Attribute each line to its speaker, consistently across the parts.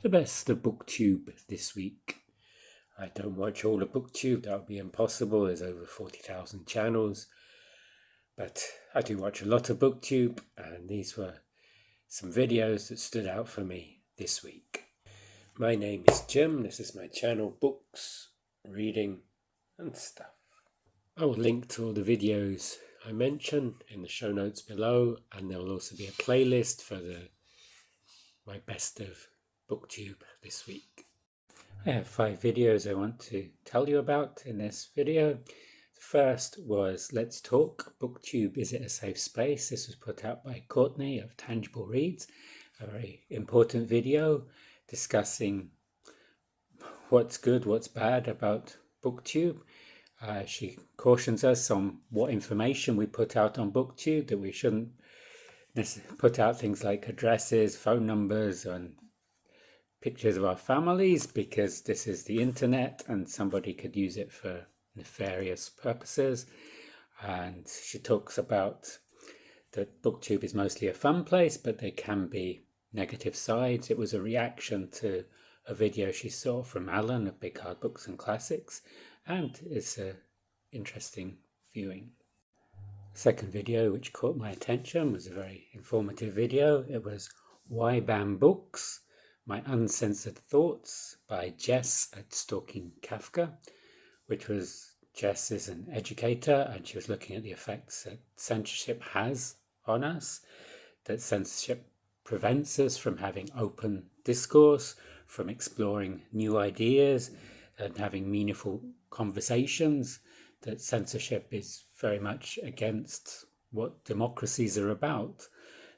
Speaker 1: The best of Booktube this week. I don't watch all of Booktube, that would be impossible. There's over 40,000 channels. But I do watch a lot of Booktube, and these were some videos that stood out for me this week. My name is Jim. This is my channel, Books, Reading and Stuff. I will link to all the videos I mention in the show notes below, and there will also be a playlist for my best of Booktube this week. I have 5 videos I want to tell you about in this video. The first was Let's Talk, Booktube, Is It a Safe Space? This was put out by Courtney of Tangible Reads, a very important video discussing what's good, what's bad about Booktube. She cautions us on what information we put out on Booktube, that we shouldn't put out things like addresses, phone numbers, and pictures of our families, because this is the internet and somebody could use it for nefarious purposes. And she talks about that Booktube is mostly a fun place, but there can be negative sides. It was a reaction to a video she saw from Alan of Big Hard Books and Classics, and it's an interesting viewing. The second video which caught my attention was a very informative video. It was Why Ban Books? My Uncensored Thoughts by Jess at Stalking Kafka, which was, Jess is an educator, and she was looking at the effects that censorship has on us, that censorship prevents us from having open discourse, from exploring new ideas and having meaningful conversations, that censorship is very much against what democracies are about,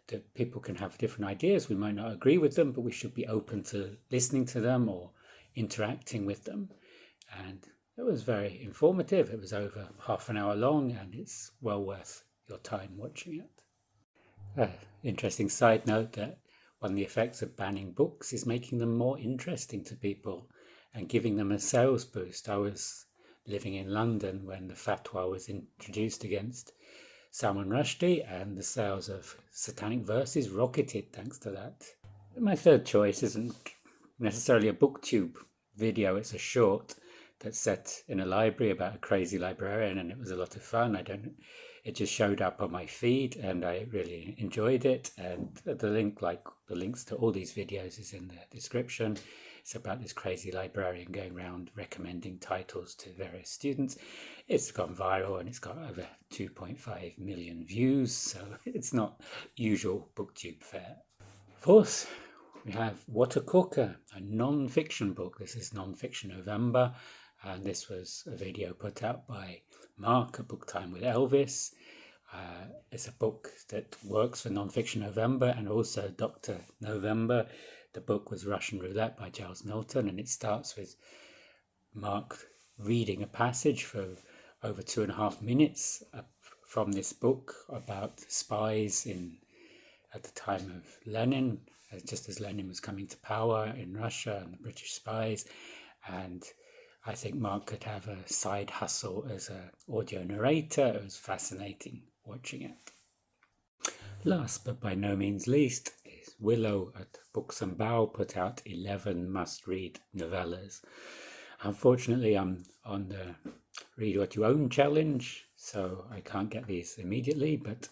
Speaker 1: that people can have different ideas. We might not agree with them, but we should be open to listening to them or interacting with them. And it was very informative. It was over half an hour long, and it's well worth your time watching it. Interesting side note that one of the effects of banning books is making them more interesting to people and giving them a sales boost. I was living in London when the fatwa was introduced against Salman Rushdie, and the sales of satanic verses rocketed thanks to that. My third choice isn't necessarily a Booktube video. It's a short that's set in a library about a crazy librarian, and it was a lot of fun. It just showed up on my feed, and I really enjoyed it. And the link, like the links to all these videos, is in the description. It's about this crazy librarian going around recommending titles to various students. It's gone viral, and it's got over 2.5 million views, so it's not usual Booktube fare. Fourth, we have What a Corker, a non-fiction book. This is Non-Fiction November, and this was a video put out by Mark at Book Time with Elvis. It's a book that works for Non-Fiction November and also Dr. November. The book was Russian Roulette by Giles Milton, and it starts with Mark reading a passage for over 2.5 minutes from this book about spies at the time of Lenin, just as Lenin was coming to power in Russia, and the British spies. And I think Mark could have a side hustle as an audio narrator. It was fascinating watching it. Last but by no means least is Willow at Books and Bow put out 11 must-read novellas. Unfortunately, I'm on the Read What You Own challenge, so I can't get these immediately, but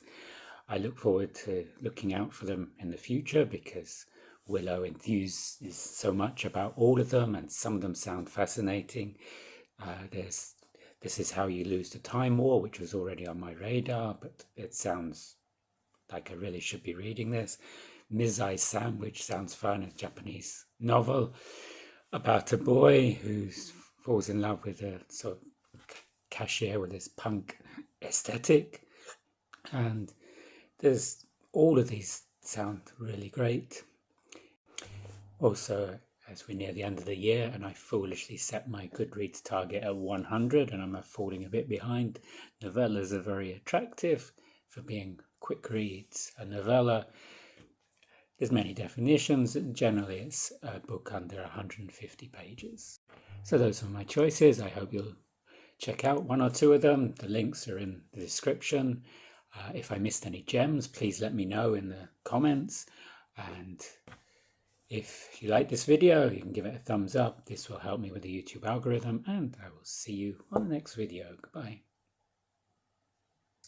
Speaker 1: I look forward to looking out for them in the future, because Willow enthuses so much about all of them, and some of them sound fascinating. There's This Is How You Lose the Time War, which was already on my radar, but it sounds like I really should be reading this. Mizai-san, which sounds fun, a Japanese novel about a boy who falls in love with a sort of cashier with this punk aesthetic. And there's all of these sound really great. Also, as we're near the end of the year, and I foolishly set my Goodreads target at 100, and I'm falling a bit behind. Novellas are very attractive for being quick reads. A novella, there's many definitions, and generally it's a book under 150 pages. So those are my choices. I hope you'll check out one or two of them. The links are in the description. If I missed any gems, please let me know in the comments. And If you like this video, you can give it a thumbs up. This will help me with the YouTube algorithm, and I will see you on the next video. Goodbye.